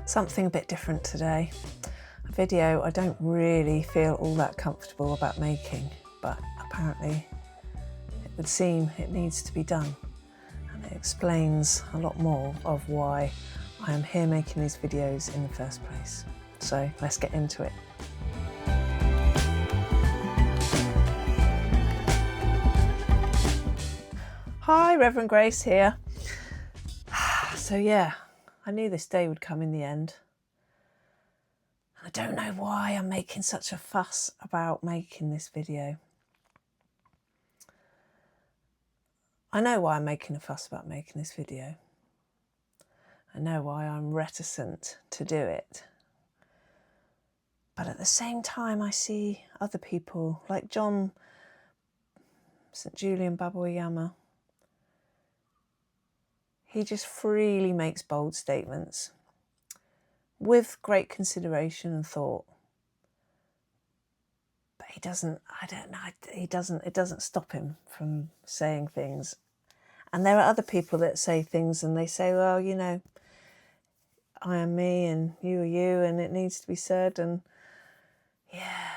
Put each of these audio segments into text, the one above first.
Something a bit different today. A video I don't really feel all that comfortable about making, but apparently it would seem it needs to be done. And it explains a lot more of why I am here making these videos in the first place. So let's get into it. Hi, Reverend Grace here. So yeah, I knew this day would come in the end. I don't know why I'm making such a fuss about making this video. I know why I'm making a fuss about making this video. I know why I'm reticent to do it. But at the same time, I see other people like John St. Julian Baboyama. He just freely makes bold statements with great consideration and thought. But he doesn't, I don't know, it doesn't stop him from saying things. And there are other people that say things and they say, well, you know, I am me and you are you and it needs to be said. And yeah,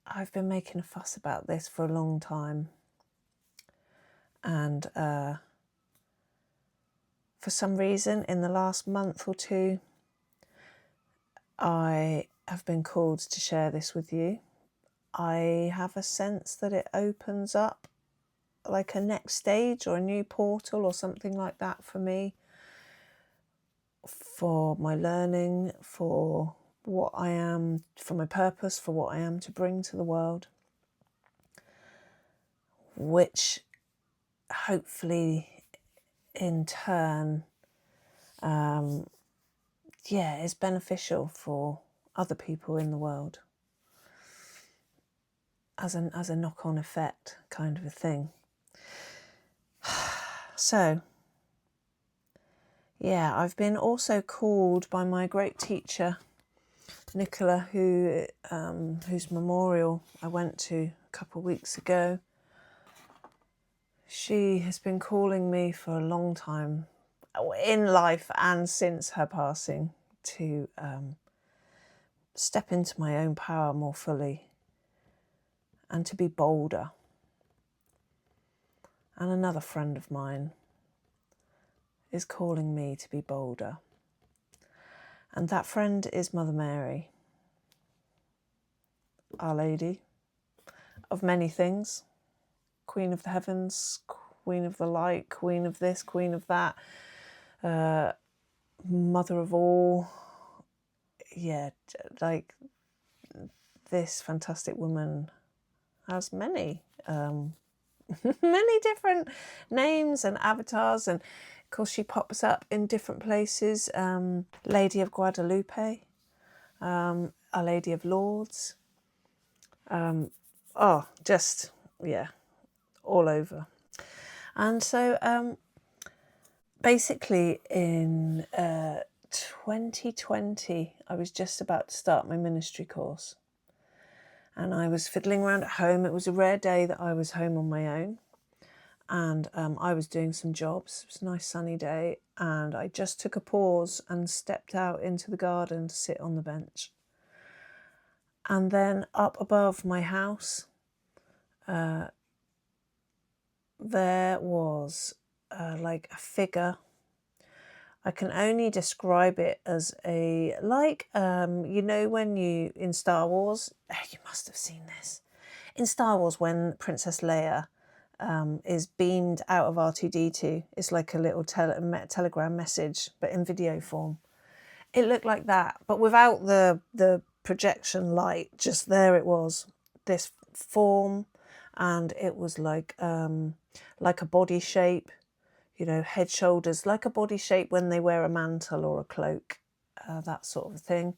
I've been making a fuss about this for a long time. And for some reason, in the last month or two, I have been called to share this with you. I have a sense that it opens up like a next stage or a new portal or something like that for me, for my learning, for what I am, for my purpose, for what I am to bring to the world, which hopefully in turn is beneficial for other people in the world as a knock-on effect kind of a thing. So yeah, I've been also called by my great teacher Nicola, whose memorial I went to a couple of weeks ago. She has been calling me for a long time in life and since her passing to step into my own power more fully and to be bolder. And another friend of mine is calling me to be bolder. And that friend is Mother Mary, Our Lady of many things, Queen of the Heavens, Queen of the Light, Queen of this, Queen of that, Mother of all. Yeah, like this fantastic woman has many, many different names and avatars, and of course she pops up in different places. Lady of Guadalupe, Our Lady of Lourdes, all over. And so basically in 2020, I was just about to start my ministry course. And I was fiddling around at home. It was a rare day that I was home on my own. And I was doing some jobs. It was a nice sunny day. And I just took a pause and stepped out into the garden to sit on the bench. And then up above my house, there was like a figure. I can only describe it as you know, when you, in Star Wars, you must have seen this. In Star Wars, when Princess Leia is beamed out of R2-D2, it's like a little telegram message, but in video form. It looked like that, but without the projection light, just there it was, this form, and it was like a body shape. You know, head, shoulders, like a body shape when they wear a mantle or a cloak, that sort of thing.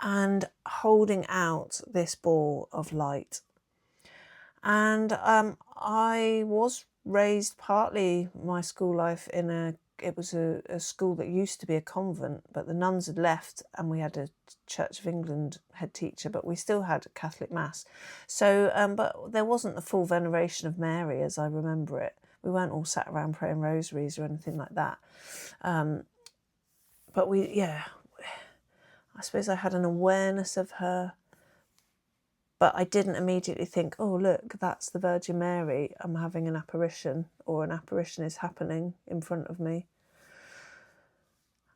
And holding out this ball of light. And I was raised partly my school life it was a school that used to be a convent, but the nuns had left and we had a Church of England head teacher, but we still had a Catholic Mass. So, but there wasn't the full veneration of Mary as I remember it. We weren't all sat around praying rosaries or anything like that. But I suppose I had an awareness of her, but I didn't immediately think, oh, look, that's the Virgin Mary. I'm having an apparition, or an apparition is happening in front of me.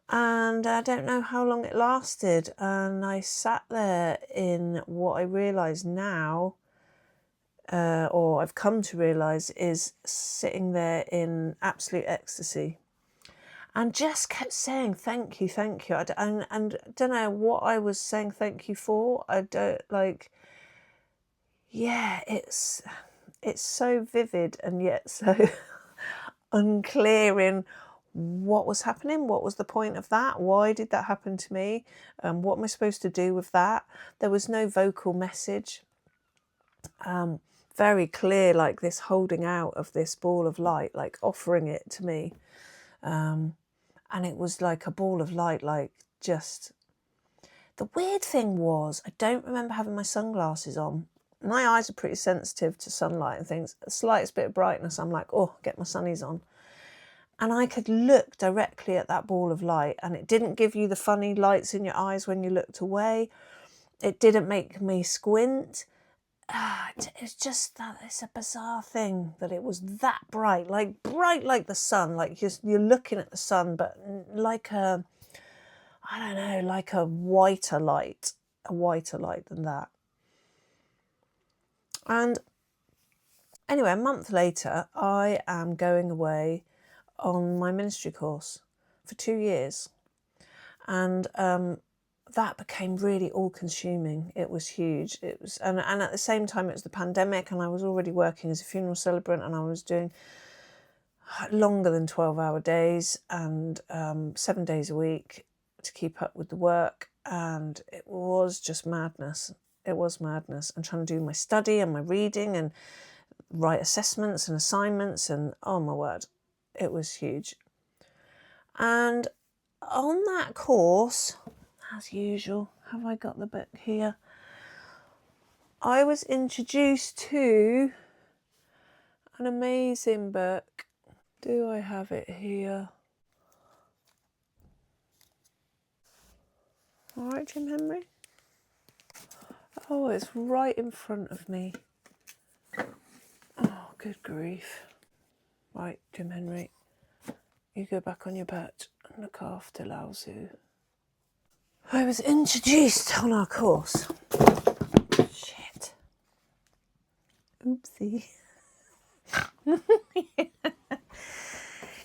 And I don't know how long it lasted. And I sat there in what I realise now, or I've come to realise, is sitting there in absolute ecstasy. And just kept saying, thank you, thank you. And don't know what I was saying thank you for. I don't, like, yeah, it's so vivid and yet so unclear in what was happening, what was the point of that, why did that happen to me, what am I supposed to do with that. There was no vocal message. Very clear, like this holding out of this ball of light, like offering it to me. And it was like a ball of light, like just... The weird thing was, I don't remember having my sunglasses on. My eyes are pretty sensitive to sunlight and things. The slightest bit of brightness, I'm like, oh, get my sunnies on. And I could look directly at that ball of light, and it didn't give you the funny lights in your eyes when you looked away. It didn't make me squint. It's just that it's a bizarre thing that it was that bright like the sun, like you're looking at the sun, but like a, I don't know, like a whiter light than that. And anyway, a month later, I am going away on my ministry course for 2 years. And that became really all-consuming. It was huge. It was, and at the same time, it was the pandemic, and I was already working as a funeral celebrant, and I was doing longer than 12-hour days and 7 days a week to keep up with the work. And it was just madness. It was madness. And trying to do my study and my reading and write assessments and assignments, and oh my word, it was huge. And on that course, as usual, have I got the book here? I was introduced to an amazing book. Do I have it here? All right, Jim Henry. Oh, it's right in front of me. Oh, good grief. Right, Jim Henry, you go back on your perch and look after Lao Tzu. I was introduced on our course. Shit. Oopsie.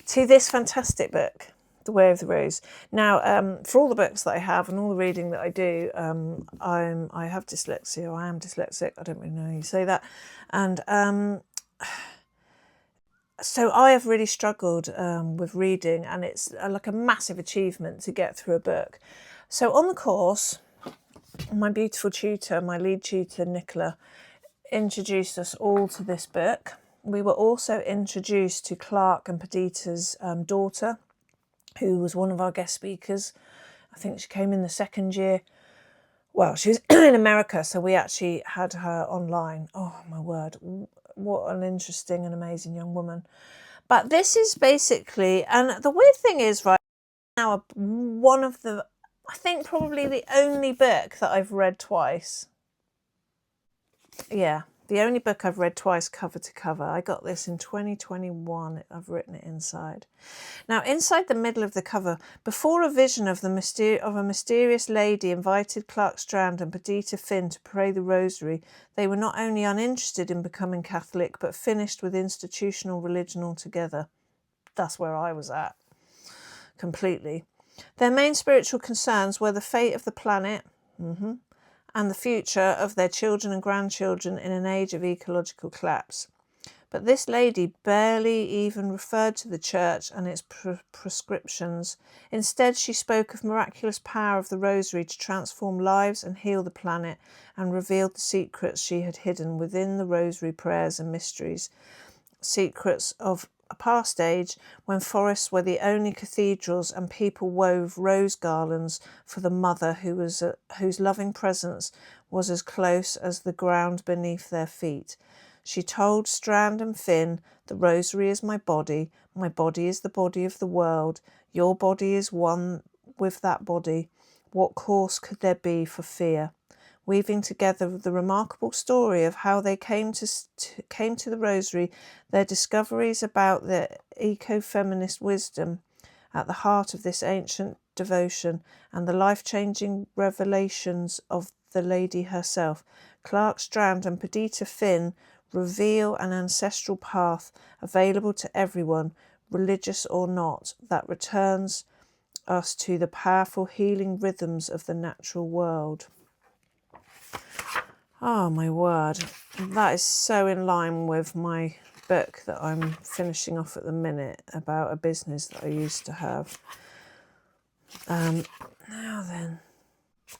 To this fantastic book, The Way of the Rose. Now, for all the books that I have and all the reading that I do, I have dyslexia, or I am dyslexic. I don't really know how you say that. And so I have really struggled with reading, and it's like a massive achievement to get through a book. So on the course, my beautiful tutor, my lead tutor, Nicola, introduced us all to this book. We were also introduced to Clark and Perdita's daughter, who was one of our guest speakers. I think she came in the second year. Well, she was in America, so we actually had her online. Oh, my word. What an interesting and amazing young woman. But this is basically, and the weird thing is, right now, one of the, I think probably the only book that I've read twice. Yeah, the only book I've read twice cover to cover. I got this in 2021. I've written it inside. Now, inside the middle of the cover, before a vision of a mysterious lady invited Clark Strand and Perdita Finn to pray the rosary, they were not only uninterested in becoming Catholic, but finished with institutional religion altogether. That's where I was at, completely. Their main spiritual concerns were the fate of the planet, and the future of their children and grandchildren in an age of ecological collapse. But this lady barely even referred to the church and its prescriptions. Instead, she spoke of miraculous power of the rosary to transform lives and heal the planet, and revealed the secrets she had hidden within the rosary prayers and mysteries. Secrets of a past age when forests were the only cathedrals and people wove rose garlands for the mother whose loving presence was as close as the ground beneath their feet. She told Strand and Finn, the rosary is my body is the body of the world, your body is one with that body. What cause could there be for fear? Weaving together the remarkable story of how they came to the Rosary, their discoveries about the ecofeminist wisdom at the heart of this ancient devotion, and the life-changing revelations of the Lady herself, Clark Strand and Perdita Finn reveal an ancestral path available to everyone, religious or not, that returns us to the powerful healing rhythms of the natural world. Oh my word, that is so in line with my book that I'm finishing off at the minute about a business that I used to have. Now then,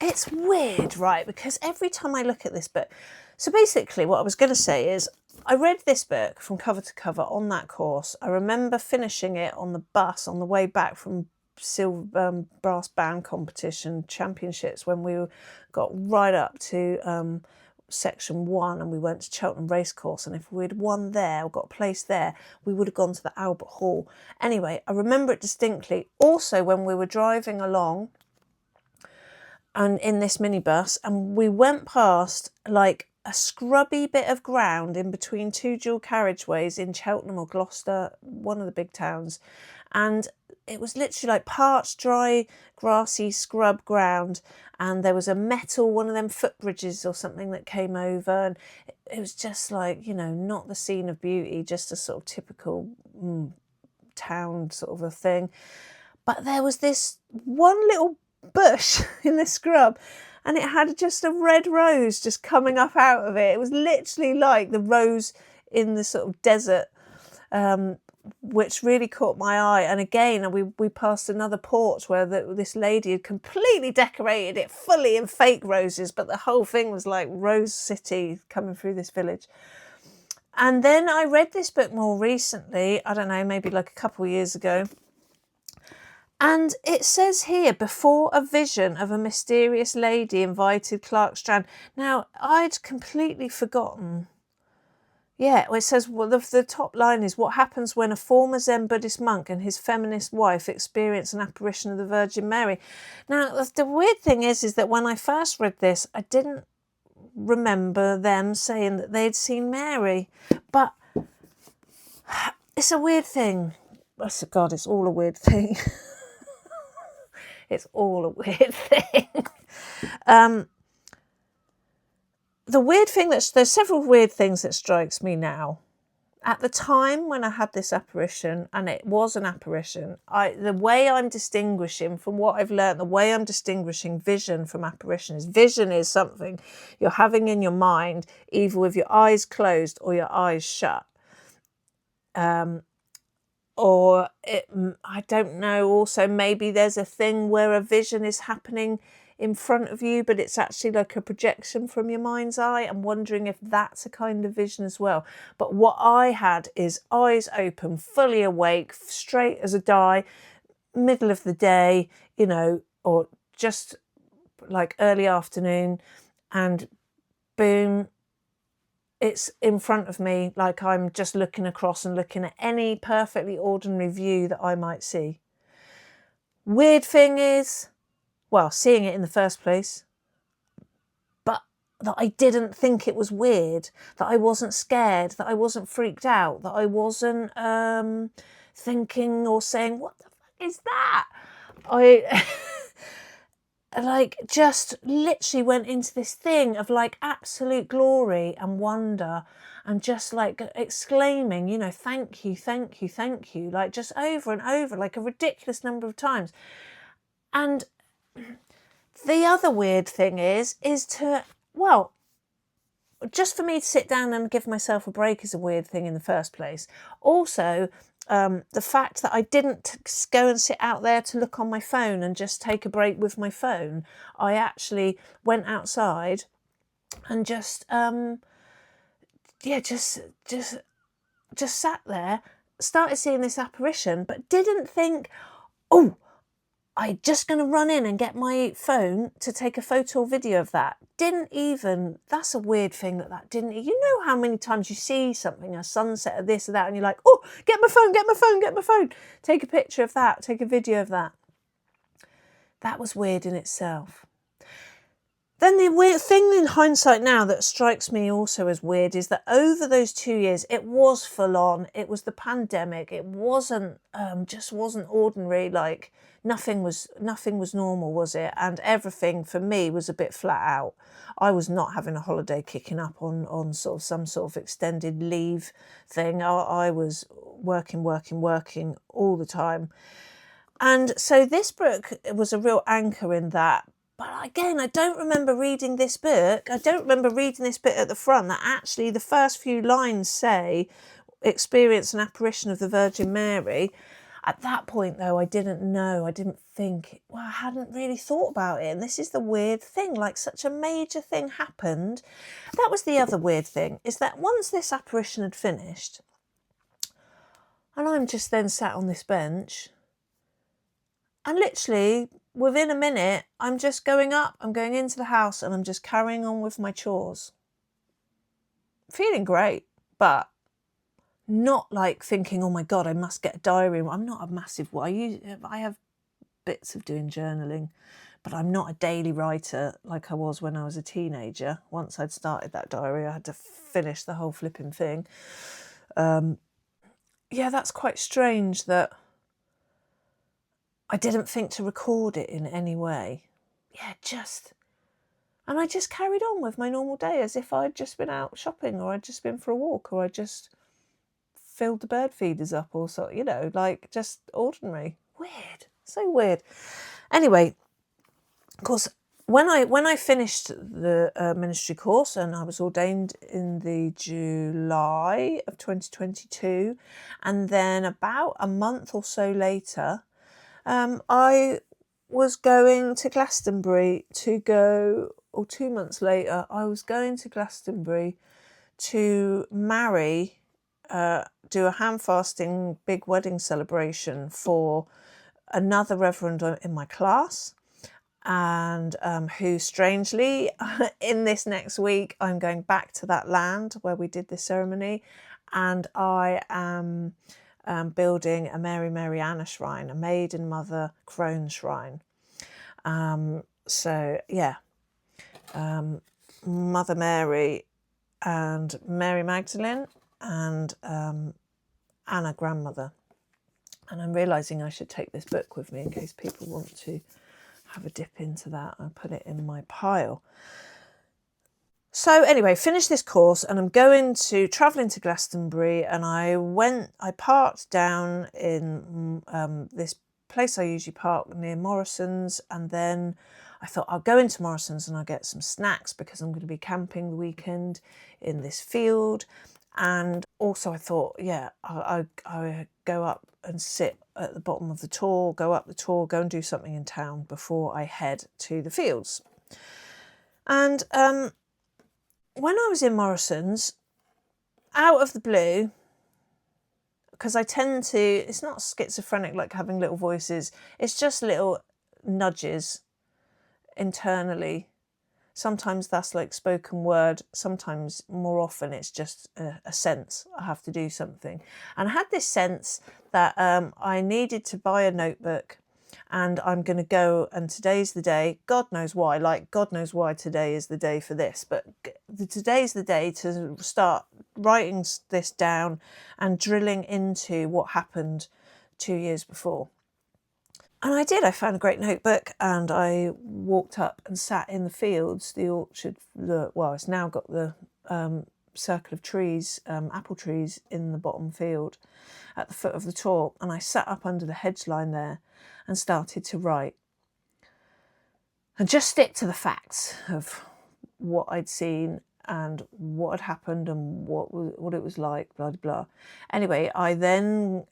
it's weird, right? Because every time I look at this book, so basically what I was going to say is I read this book from cover to cover on that course. I remember finishing it on the bus on the way back from silver brass band competition championships when we got right up to section 1 and we went to Cheltenham Racecourse, and if we'd won there or got a place there, we would have gone to the Albert Hall. Anyway, I remember it distinctly. Also, when we were driving along and in this minibus, and we went past like a scrubby bit of ground in between two dual carriageways in Cheltenham or Gloucester, one of the big towns, and it was literally like parched, dry, grassy scrub ground, and there was a metal, one of them footbridges or something that came over, and it was just like, you know, not the scene of beauty, just a sort of typical town sort of a thing. But there was this one little bush in the scrub, and it had just a red rose just coming up out of it. It was literally like the rose in the sort of desert, which really caught my eye. And again, we passed another porch where this lady had completely decorated it fully in fake roses, but the whole thing was like Rose City coming through this village. And then I read this book more recently, I don't know, maybe like a couple of years ago. And it says here, before a vision of a mysterious lady invited Clark Strand. Now, I'd completely forgotten. Yeah, it says, well, the top line is, what happens when a former Zen Buddhist monk and his feminist wife experience an apparition of the Virgin Mary. Now, the weird thing is that when I first read this, I didn't remember them saying that they'd seen Mary. But it's a weird thing. Oh, God, it's all a weird thing. It's all a weird thing. The weird thing there's several weird things that strikes me now. At the time when I had this apparition, and it was an apparition, the way I'm distinguishing from what I've learned, the way I'm distinguishing vision from apparition is vision is something you're having in your mind, either with your eyes closed or your eyes shut. I don't know, also maybe there's a thing where a vision is happening in front of you, but it's actually like a projection from your mind's eye. I'm wondering if that's a kind of vision as well. But what I had is eyes open, fully awake, straight as a die, middle of the day, you know, or just like early afternoon, and boom, it's in front of me, like I'm just looking across and looking at any perfectly ordinary view that I might see. Weird thing is, well, seeing it in the first place, but that I didn't think it was weird, that I wasn't scared, that I wasn't freaked out, that I wasn't thinking or saying, what the fuck is that? I like just literally went into this thing of like absolute glory and wonder, and just like exclaiming, you know, thank you, thank you, thank you, like just over and over, like a ridiculous number of times. And the other weird thing is to, well, just for me to sit down and give myself a break is a weird thing in the first place. Also, the fact that I didn't go and sit out there to look on my phone and just take a break with my phone. I actually went outside and just sat there, started seeing this apparition, but didn't think, oh, I'm just going to run in and get my phone to take a photo or video of that. Didn't even, that's a weird thing that didn't, you know how many times you see something, a sunset or this or that, and you're like, oh, get my phone, get my phone, get my phone. Take a picture of that, take a video of that. that was weird in itself. Then the weird thing in hindsight now that strikes me also as weird is that over those 2 years, it was full on. It was the pandemic. It wasn't, just wasn't ordinary. Like nothing was normal, was it? And everything for me was a bit flat out. I was not having a holiday kicking up on sort of some sort of extended leave thing. I was working all the time. And so this book was a real anchor in that. But again, I don't remember reading this book. I don't remember reading this bit at the front that actually the first few lines say, experience an apparition of the Virgin Mary. At that point, though, I didn't know. I didn't think, well, I hadn't really thought about it. And this is the weird thing, like such a major thing happened. That was the other weird thing, is that once this apparition had finished, and I'm just then sat on this bench, and literally within a minute, I'm just going up, I'm going into the house and I'm just carrying on with my chores. Feeling great, but not like thinking, oh my God, I must get a diary. I'm not a massive, I have bits of doing journaling, but I'm not a daily writer like I was when I was a teenager. Once I'd started that diary, I had to finish the whole flipping thing. Yeah, that's quite strange that I didn't think to record it in any way. Yeah, and I just carried on with my normal day as if I'd just been out shopping or I'd just been for a walk or I just filled the bird feeders up or so, like just ordinary. Weird, so weird. Anyway, of course, when I finished the ministry course and I was ordained in the July of 2022, and then about a month or so later, I was going to Glastonbury or 2 months later, I was going to Glastonbury to do a hand fasting big wedding celebration for another reverend in my class, and who strangely, in this next week, I'm going back to that land where we did this ceremony, and I am building a Marian shrine, a Maiden Mother crone shrine. So yeah, Mother Mary and Mary Magdalene and Anna Grandmother. And I'm realising I should take this book with me in case people want to have a dip into that. I'll put it in my pile. So anyway, finished this course and I'm travelling to Glastonbury, and I parked down in this place I usually park near Morrison's, and then I thought I'll go into Morrison's and I'll get some snacks because I'm going to be camping the weekend in this field. And also I thought, yeah, I go up and sit at the bottom of the Tor, go up the Tor, go and do something in town before I head to the fields. And when I was in Morrison's, out of the blue, because I tend to, it's not schizophrenic like having little voices, it's just little nudges internally. Sometimes that's like spoken word, sometimes more often it's just a sense I have to do something. And I had this sense that I needed to buy a notebook, and I'm going to go, and today's the day, God knows why today is the day for this, but today's the day to start writing this down and drilling into what happened 2 years before. And I did. I found a great notebook and I walked up and sat in the fields, the orchard. It's now got the circle of trees, apple trees in the bottom field at the foot of the Tor. And I sat up under the hedge line there and started to write. And just stick to the facts of what I'd seen and what had happened and what it was like, blah, blah, blah. Anyway, I then...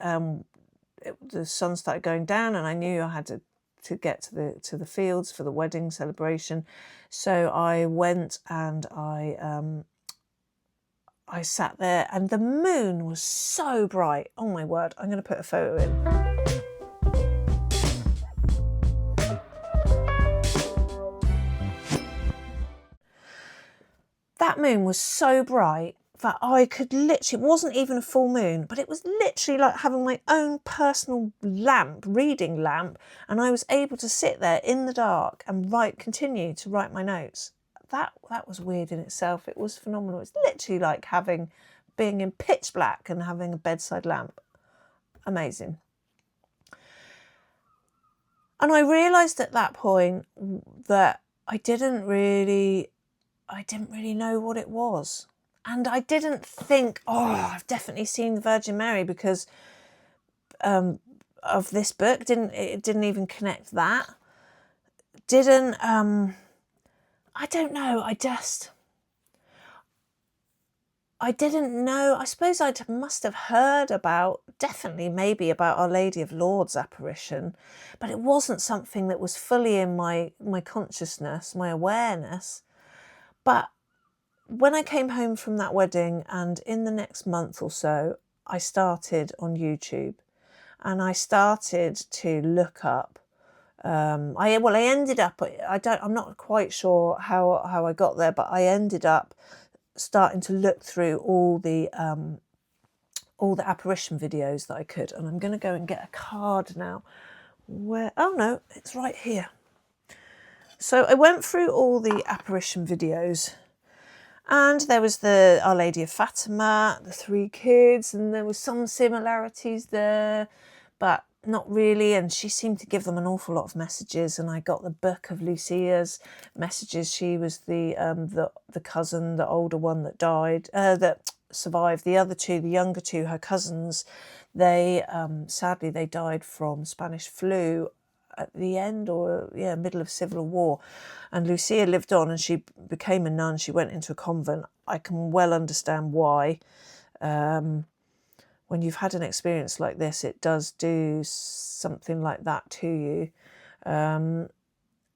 the sun started going down and I knew I had to get to the fields for the wedding celebration. So I went and I sat there, and the moon was so bright. Oh my word, I'm going to put a photo in. That moon was so bright. that I could literally, it wasn't even a full moon, but it was literally like having my own personal reading lamp, and I was able to sit there in the dark and continue to write my notes. That was weird in itself. It was phenomenal. It's literally like being in pitch black and having a bedside lamp. Amazing. And I realised at that point that I didn't really know what it was. And I didn't think, oh, I've definitely seen the Virgin Mary because of this book. It didn't even connect that. I don't know. I didn't know. I suppose I must have heard maybe about Our Lady of Lourdes apparition, but it wasn't something that was fully in my consciousness, my awareness. But when I came home from that wedding, and in the next month or so, I started on YouTube, and I started to look up. I ended up. I'm not quite sure how I got there, but I ended up starting to look through all the apparition videos that I could, and I'm going to go and get a card now. Oh no, it's right here. So I went through all the apparition videos. And there was the Our Lady of Fatima, the 3 kids, and there was some similarities there, but not really. And she seemed to give them an awful lot of messages. And I got the book of Lucia's messages. She was the cousin, the older one that died, that survived. The other 2, the younger 2, her cousins, they sadly they died from Spanish flu at the end middle of Civil War, and Lucia lived on, and she became a nun. She went into a convent. I can well understand why. When you've had an experience like this, it does do something like that to you. And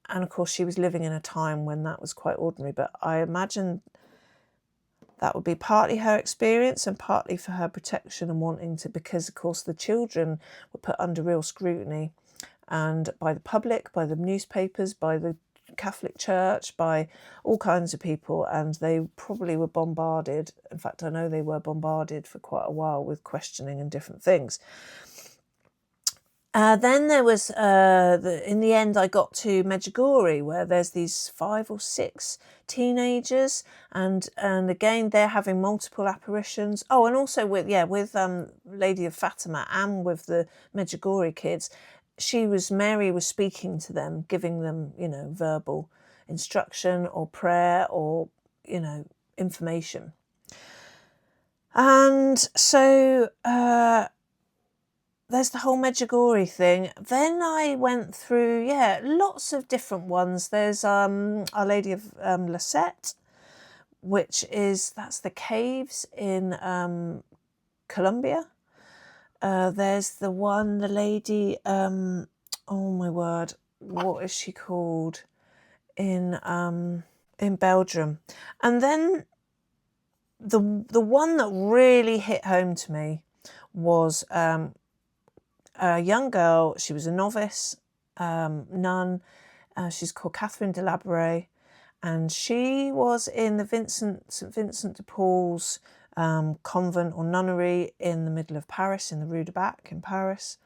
of course, she was living in a time when that was quite ordinary, but I imagine that would be partly her experience and partly for her protection and wanting to, because of course the children were put under real scrutiny, and by the public, by the newspapers, by the Catholic Church, by all kinds of people, and they probably were bombarded. In fact, I know they were bombarded for quite a while with questioning and different things. Then there was, in the end, I got to Medjugorje, where there's these 5 or 6 teenagers, and again they're having multiple apparitions. Oh, and also with Lady of Fatima and with the Medjugorje kids. Mary was speaking to them, giving them, verbal instruction or prayer or, information. And so there's the whole Medjugorje thing. Then I went through, lots of different ones. There's Our Lady of Lasette, that's the caves in Colombia. There's the lady, oh my word, what is she called, in Belgium. And then the one that really hit home to me was a young girl. She was a novice nun. She's called Catherine de Labouré, and she was in the St. Vincent de Paul's convent or nunnery in the middle of Paris, in the Rue du Bac in Paris.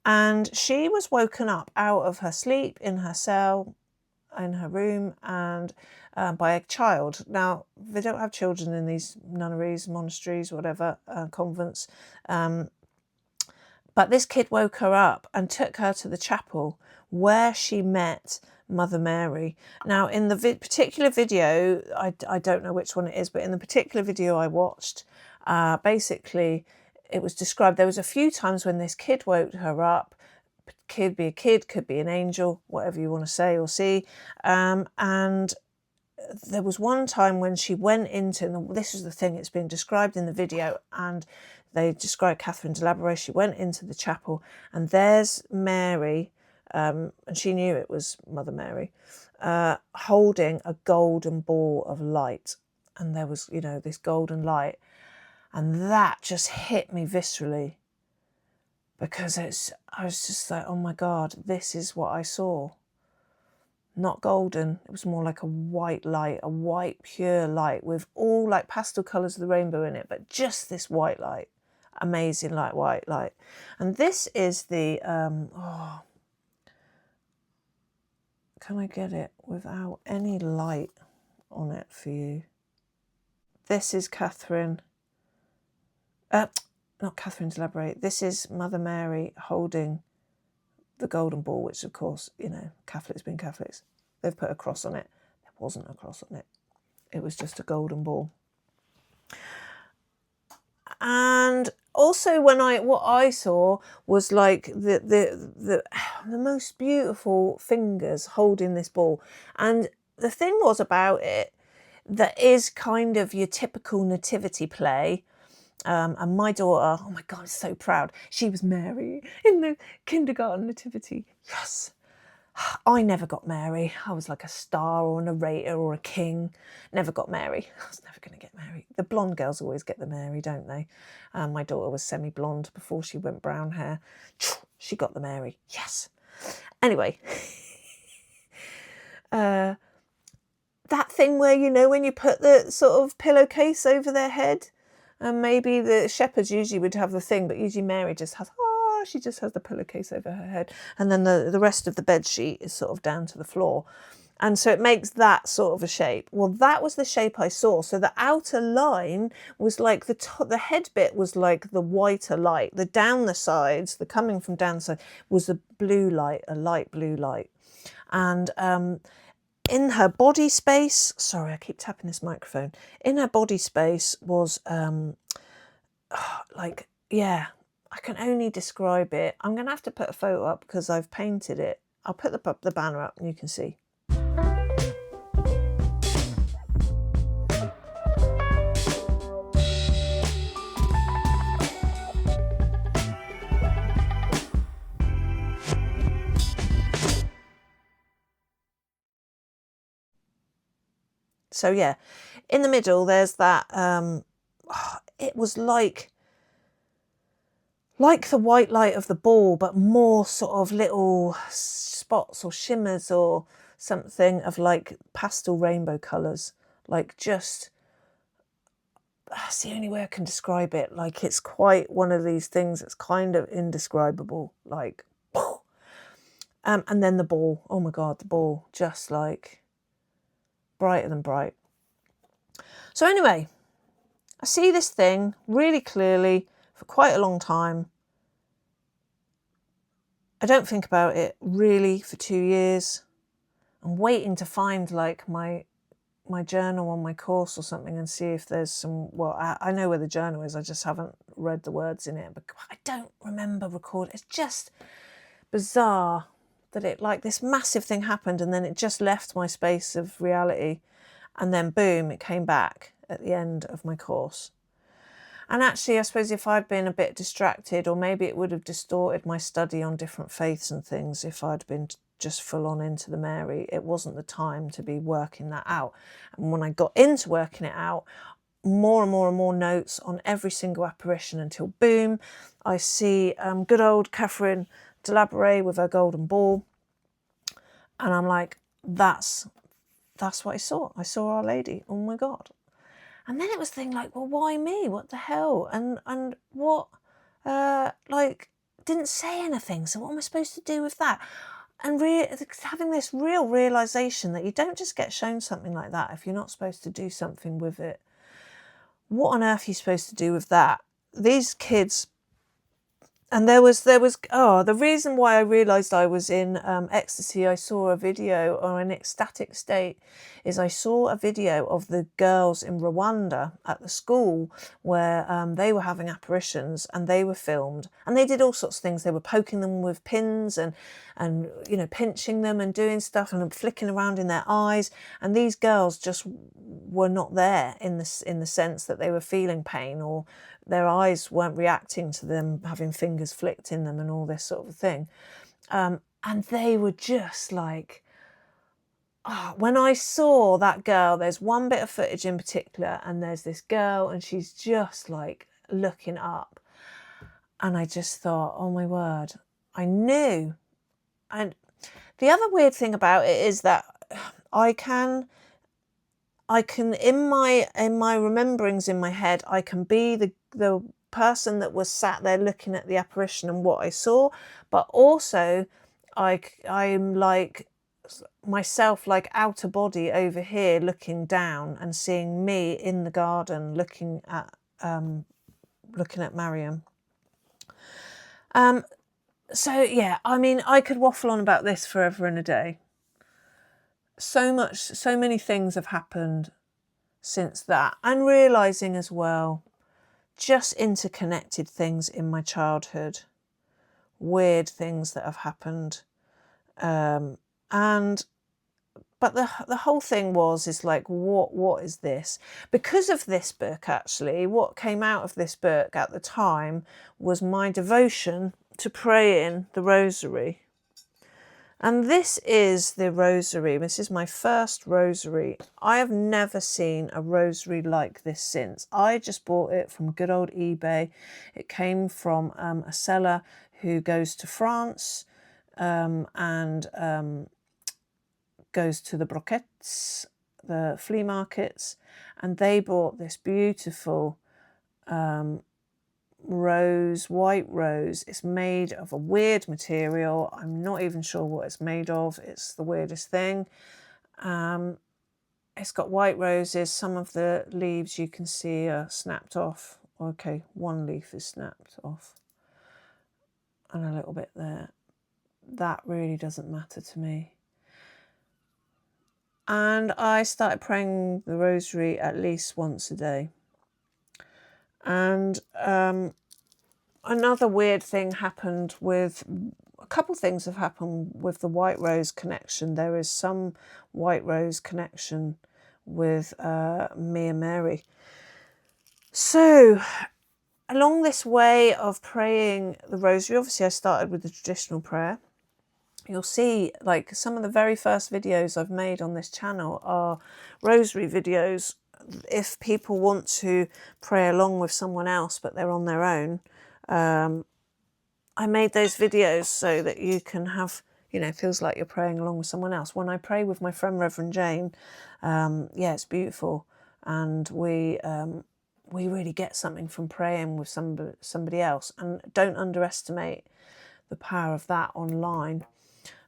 And she was woken up out of her sleep in her cell, in her room, and by a child. Now, they don't have children in these nunneries, monasteries, whatever, convents. But this kid woke her up and took her to the chapel where she met Mother Mary. Now, in the particular video, I don't know which one it is, but in the particular video I watched, basically it was described, there was a few times when this kid woke her up. Could be a kid, could be an angel, whatever you want to say or see. And there was one time when she went into, and this is the thing, it's been described in the video, and they described Catherine de Labouré. She went into the chapel, and there's Mary, and she knew it was Mother Mary, holding a golden ball of light. And there was, this golden light. And that just hit me viscerally, because I was just like, oh my God, this is what I saw. not golden. It was more like a white light, a white pure light with all like pastel colours of the rainbow in it, but just this white light. Amazing light, white light. And this is the, can I get it without any light on it for you? This is Catherine, not Catherine to elaborate. This is Mother Mary holding the golden ball, which of course, you know, Catholics being Catholics, they've put a cross on it. There wasn't a cross on it. It was just a golden ball. And also what I saw was like the most beautiful fingers holding this ball. And the thing was about it that is kind of your typical nativity play. And my daughter, oh my God, I'm so proud. She was Mary in the kindergarten nativity. Yes. I never got Mary. I was like a star or a narrator or a king. Never got Mary. I was never going to get Mary. The blonde girls always get the Mary, don't they? My daughter was semi-blonde before she went brown hair. She got the Mary. Yes. Anyway. That thing where, you know, when you put the sort of pillowcase over their head, and maybe the shepherds usually would have the thing, but usually Mary just has, she just has the pillowcase over her head. And then the rest of the bed sheet is sort of down to the floor. And so it makes that sort of a shape. Well, that was the shape I saw. So the outer line was like the head bit was like the whiter light. The down the sides, the coming from down the side, was a blue light, a light blue light. And in her body space, sorry, I keep tapping this microphone. In her body space was like, yeah, I can only describe it. I'm going to have to put a photo up because I've painted it. I'll put the banner up and you can see. So yeah, in the middle there's that, it was like the white light of the ball, but more sort of little spots or shimmers or something of like pastel rainbow colours. Like just, that's the only way I can describe it. Like it's quite one of these things that's kind of indescribable. Like, and then the ball, oh my God, the ball, just like brighter than bright. So anyway, I see this thing really clearly for quite a long time. I don't think about it really for 2 years. I'm waiting to find like my journal on my course or something and see if there's some, well, I know where the journal is, I just haven't read the words in it, but I don't remember recording. It's just bizarre that it, like, this massive thing happened and then it just left my space of reality and then boom, it came back at the end of my course. And actually, I suppose if I'd been a bit distracted, or maybe it would have distorted my study on different faiths and things if I'd been just full on into the Mary, it wasn't the time to be working that out. And when I got into working it out, more and more and more notes on every single apparition until boom, I see good old Catherine de Labouré with her golden ball. And I'm like, that's what I saw. I saw Our Lady. Oh my God. And then it was thing like, well, why me? What the hell? And what, like, didn't say anything. So what am I supposed to do with that? And having this real realisation that you don't just get shown something like that if you're not supposed to do something with it. What on earth are you supposed to do with that? These kids... And there was the reason why I realised I was in ecstasy, I saw a video, or an ecstatic state, is I saw a video of the girls in Rwanda at the school where they were having apparitions and they were filmed and they did all sorts of things. They were poking them with pins and you know, pinching them and doing stuff and flicking around in their eyes. And these girls just were not there in the sense that they were feeling pain, or their eyes weren't reacting to them having fingers flicked in them and all this sort of thing. And they were just like, when I saw that girl, there's one bit of footage in particular, and there's this girl and she's just like looking up. And I just thought, oh my word, I knew. And The other weird thing about it is that I can in my rememberings in my head, I can be the person that was sat there looking at the apparition and what I saw, but also I'm like myself, like outer body over here looking down and seeing me in the garden looking at Marian. So yeah, I mean, I could waffle on about this forever and a day. So many things have happened since that, and realizing as well just interconnected things in my childhood, weird things that have happened, but the whole thing is like, what is this? Because of this book, actually, what came out of this book at the time was my devotion to praying the rosary. And this is the rosary. This is my first rosary. I have never seen a rosary like this since. I just bought it from good old eBay. It came from a seller who goes to France and goes to the broquettes, the flea markets, and they bought this beautiful white rose. It's made of a weird material. I'm not even sure what it's made of. It's the weirdest thing. It's got white roses. Some of the leaves you can see are snapped off. Okay, one leaf is snapped off and a little bit there. That really doesn't matter to me. And I started praying the rosary at least once a day. And another weird thing happened with, a couple things have happened with the white rose connection. There is some white rose connection with me and Mary. So along this way of praying the rosary, obviously I started with the traditional prayer. You'll see, like, some of the very first videos I've made on this channel are rosary videos. If people want to pray along with someone else but they're on their own, I made those videos so that you can have, it feels like you're praying along with someone else. When I pray with my friend Reverend Jane, yeah, it's beautiful, and we really get something from praying with somebody else. And don't underestimate the power of that online.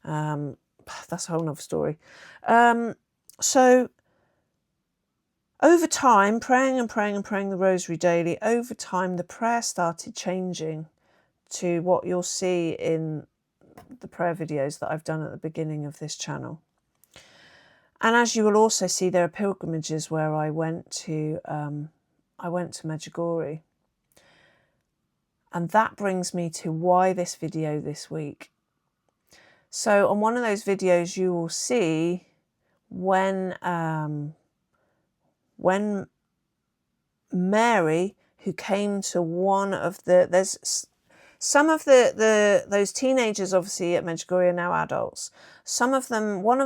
That's a whole nother story. So over time, praying the rosary daily, over time the prayer started changing to what you'll see in the prayer videos that I've done at the beginning of this channel. And as you will also see, there are pilgrimages where I went to Medjugorje. And that brings me to why this video this week. So on one of those videos, you will see when Mary, who came to one of there's some of those teenagers, obviously at Medjugorje, are now adults. One of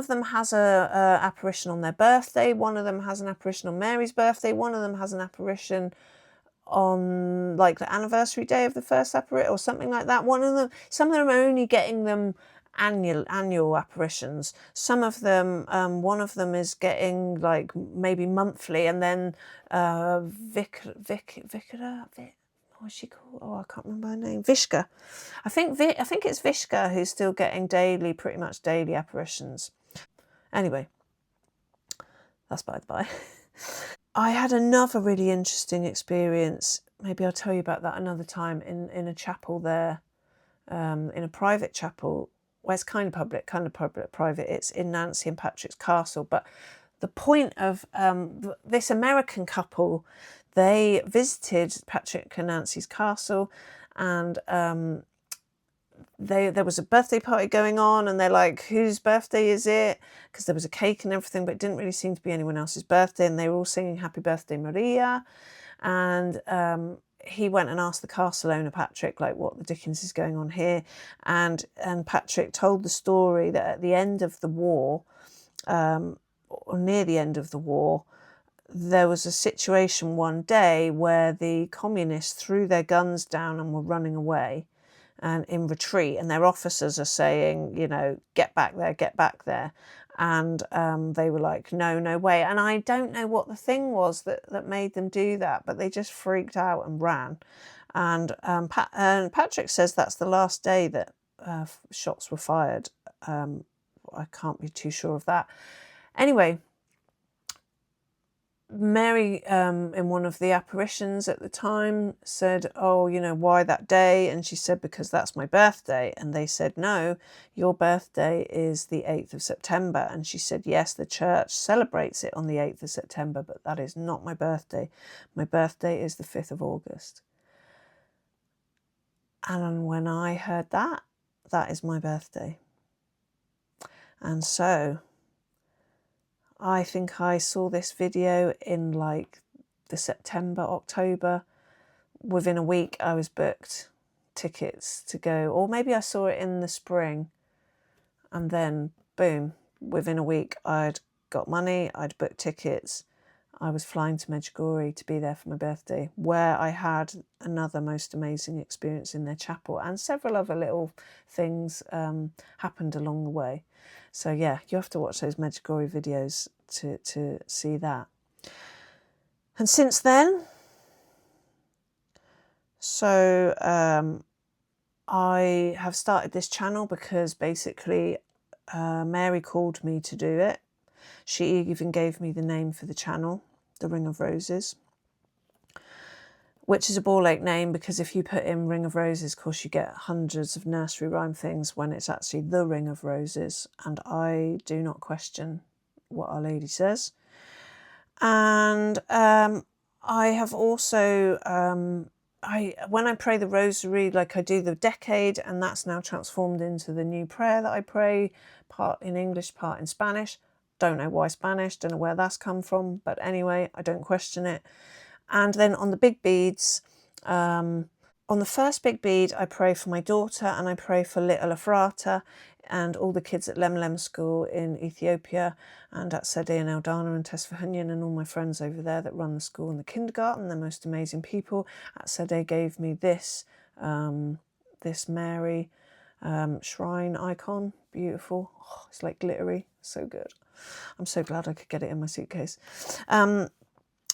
them has a apparition on their birthday. One of them has an apparition on Mary's birthday. One of them has an apparition on like the anniversary day of the first apparition or something like that. Some of them are only getting them annual apparitions. Some of them, one of them is getting like maybe monthly, and then what's she called? Oh, I can't remember her name. Vishka. I think it's Vishka who's still getting pretty much daily apparitions. Anyway, that's by the by. I had another really interesting experience. Maybe I'll tell you about that another time in a chapel there, in a private chapel. Well, it's kind of public, private. It's in Nancy and Patrick's castle. But the point of this American couple, they visited Patrick and Nancy's castle, and there was a birthday party going on, and they're like, whose birthday is it? Because there was a cake and everything, but it didn't really seem to be anyone else's birthday, and they were all singing Happy Birthday Maria. And he went and asked the castle owner, Patrick, like, what the dickens is going on here? And Patrick told the story that at the end of the war, or near the end of the war, there was a situation one day where the communists threw their guns down and were running away. and in retreat, and their officers are saying, you know, get back there, get back there. And they were like, no, no way. And I don't know what the thing was that made them do that, but they just freaked out and ran. And Patrick says that's the last day that shots were fired. I can't be too sure of that. Anyway, Mary, in one of the apparitions at the time, said, oh, you know, why that day? And she said, because that's my birthday. And they said, no, your birthday is the 8th of September. And she said, yes, the church celebrates it on the 8th of September, but that is not my birthday. My birthday is the 5th of August. And when I heard that, that is my birthday. And so I think I saw this video in like the September, October. Within a week, I was booked tickets to go. Or maybe I saw it in the spring. And then, boom, within a week, I'd got money, I'd booked tickets. I was flying to Medjugorje to be there for my birthday, where I had another most amazing experience in their chapel, and several other little things happened along the way. So yeah, you have to watch those Medjugorje videos to see that. And since then, so I have started this channel because basically Mary called me to do it. She even gave me the name for the channel, The Ring of Roses, which is a ball-ache name because if you put in Ring of Roses, of course, you get hundreds of nursery rhyme things when it's actually The Ring of Roses. And I do not question what Our Lady says. And I have also, when I pray the rosary, like I do the decade, and that's now transformed into the new prayer that I pray, part in English, part in Spanish. Don't know why Spanish, don't know where that's come from, but anyway, I don't question it. And then on the big beads, on the first big bead, I pray for my daughter and I pray for little Afrata and all the kids at Lemlem School in Ethiopia and at Sede and Eldana and Tesfahunion and all my friends over there that run the school and the kindergarten. They're most amazing people. At Sede gave me this, this Mary shrine icon, beautiful. Oh, it's like glittery, so good. I'm so glad I could get it in my suitcase. And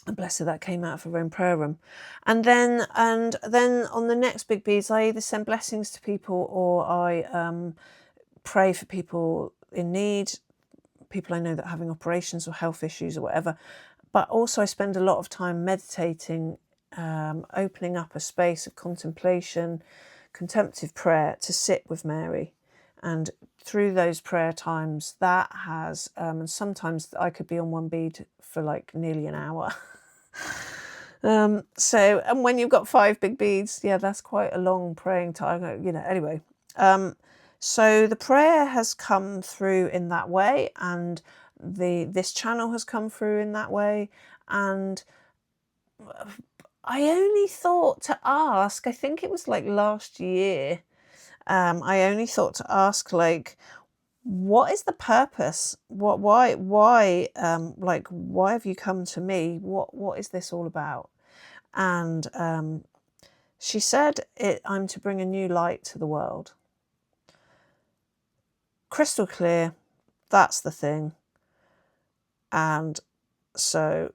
bless her, that came out of her own prayer room. And then on the next big beads, I either send blessings to people or I pray for people in need, people I know that are having operations or health issues or whatever. But also I spend a lot of time meditating, opening up a space of contemplation, contemplative prayer to sit with Mary. And through those prayer times, that has, and sometimes I could be on one bead for like nearly an hour. So, and when you've got 5 big beads, yeah, that's quite a long praying time, you know, anyway. So the prayer has come through in that way, and this channel has come through in that way. And I only thought to ask, I think it was like last year, I only thought to ask, like, what is the purpose? Why have you come to me? What is this all about? And she said, I'm to bring a new light to the world. Crystal clear, that's the thing. And so,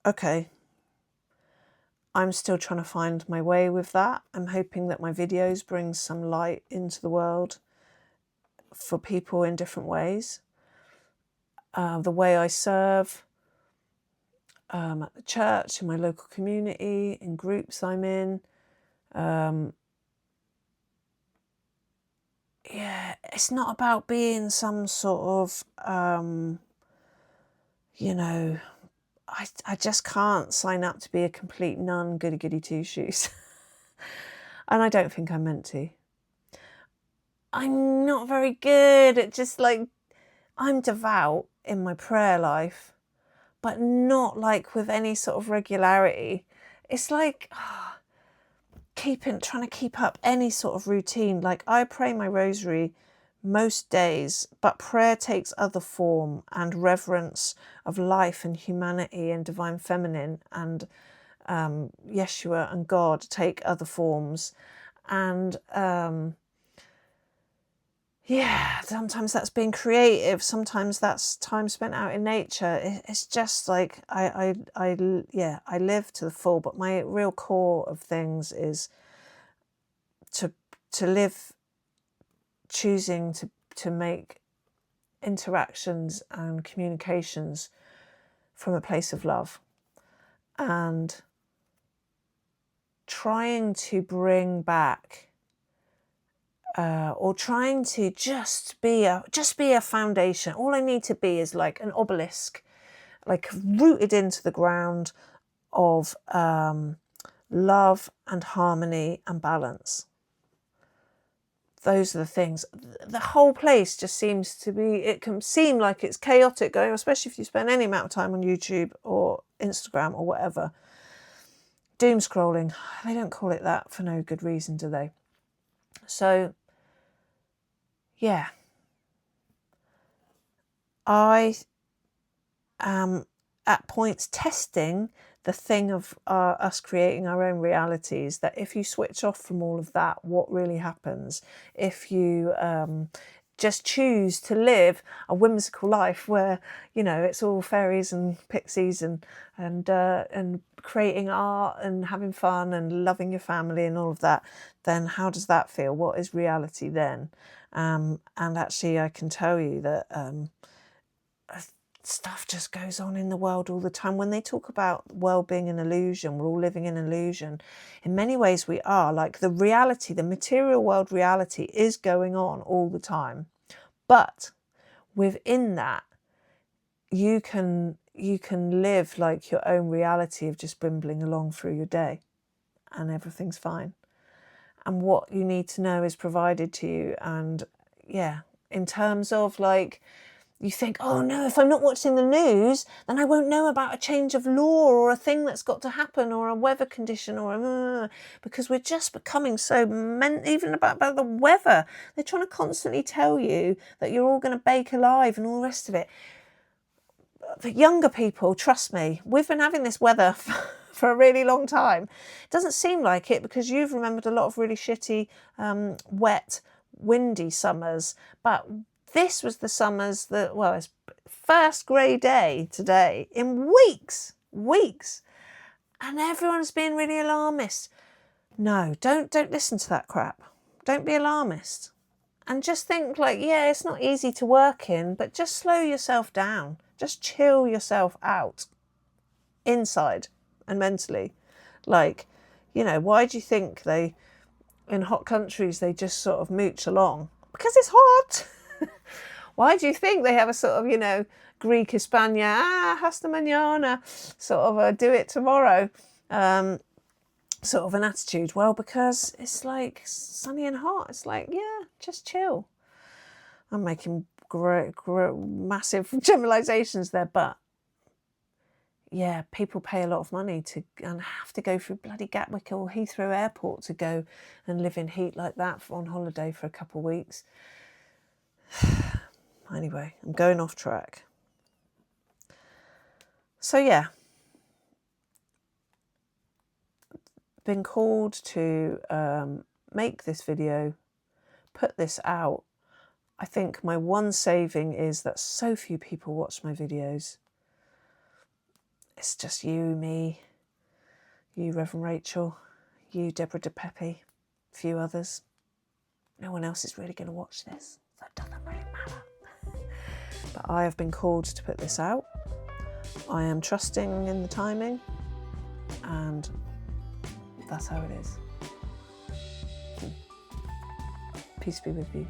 okay, I'm still trying to find my way with that. I'm hoping that my videos bring some light into the world for people in different ways. The way I serve at the church, in my local community, in groups I'm in. Yeah, it's not about being some sort of, you know, I just can't sign up to be a complete nun, goody goody two shoes. And I don't think I'm meant to. I'm not very good at just like, I'm devout in my prayer life, but not like with any sort of regularity. It's like trying to keep up any sort of routine. Like I pray my rosary most days, but prayer takes other form, and reverence of life and humanity and divine feminine and Yeshua and God take other forms. And yeah, sometimes that's being creative, sometimes that's time spent out in nature. It's just like I live to the full, but my real core of things is to live choosing to make interactions and communications from a place of love, and trying to bring back or trying to just be a foundation. All I need to be is like an obelisk, like rooted into the ground of love and harmony and balance. Those are the things. The whole place just seems to be, it can seem like it's chaotic going, especially if you spend any amount of time on YouTube or Instagram or whatever. Doom scrolling. They don't call it that for no good reason, do they? So, yeah. I am at points testing the thing of us creating our own realities, that if you switch off from all of that, what really happens? If you just choose to live a whimsical life where, you know, it's all fairies and pixies and creating art and having fun and loving your family and all of that, then how does that feel? What is reality then? And actually, I can tell you that stuff just goes on in the world all the time. When they talk about the world being an illusion, we're all living in an illusion. In many ways we are. Like the reality, the material world reality is going on all the time. But within that, you can live like your own reality of just bimbling along through your day and everything's fine. And what you need to know is provided to you. And yeah, in terms of like, you think, oh no, if I'm not watching the news, then I won't know about a change of law or a thing that's got to happen or a weather condition or because we're just becoming so even about the weather. They're trying to constantly tell you that you're all going to bake alive and all the rest of it. For younger people, trust me, we've been having this weather for a really long time. It doesn't seem like it because you've remembered a lot of really shitty, wet, windy summers, but this was the summers that, well, it's first grey day today in weeks, and everyone's being really alarmist. No, don't listen to that crap. Don't be alarmist. And just think like, yeah, it's not easy to work in, but just slow yourself down. Just chill yourself out inside and mentally. Like, you know, why do you think in hot countries, they just sort of mooch along? Because it's hot. Why do you think they have a sort of, you know, Greek Hispania, hasta mañana, sort of a do it tomorrow sort of an attitude? Well, because it's like sunny and hot. It's like, yeah, just chill. I'm making massive generalizations there, but yeah, people pay a lot of money and have to go through bloody Gatwick or Heathrow Airport to go and live in heat like that on holiday for a couple of weeks. Anyway, I'm going off track. So yeah, been called to make this video, put this out. I think my one saving is that so few people watch my videos. It's just you, me, you, Reverend Rachel, you, Deborah De Pepe, a few others. No one else is really going to watch this, so it doesn't really matter. But I have been called to put this out. I am trusting in the timing, and that's how it is. Peace be with you.